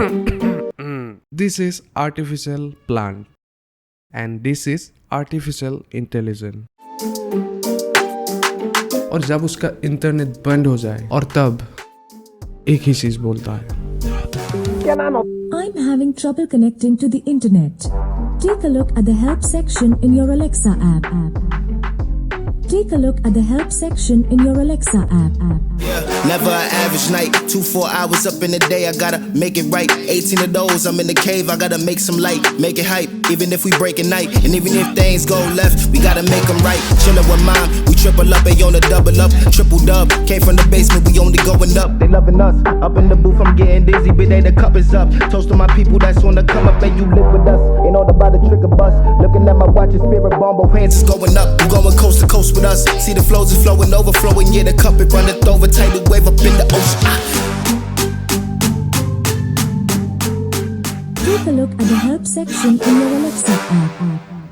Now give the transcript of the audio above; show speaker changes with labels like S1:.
S1: This is artificial plant and this is artificial intelligence. और जब उसका इंटरनेट बंद हो जाए और तब एक ही चीज बोलता है,
S2: I'm having trouble connecting to the internet. Take a look at the help section in your Alexa app. Take a look at the help section in your Alexa app.
S3: Yeah, never an average night. 2-4 hours up in the day, I gotta make it right. 18 of those, I'm in the cave, I gotta make some light, make it hype. Even if we break at night, and even if things go left, we gotta make them right. Chillin' with mom, we triple up, they on the double up, triple dub. Came from the basement, we only going up. They loving us, up in the booth, I'm getting dizzy, but they the cup is up. Toast to my people that's on the come up, and you live with us. Ain't all about the trigger bus. Looking at my watch, and spirit bomb, both hands is going up. We going coast to coast with us. See the flows is flowing, overflowing, yeah, the cup it runneth over. Tidal wave up in the ocean.
S2: Take a look at the help section in your Alexa app.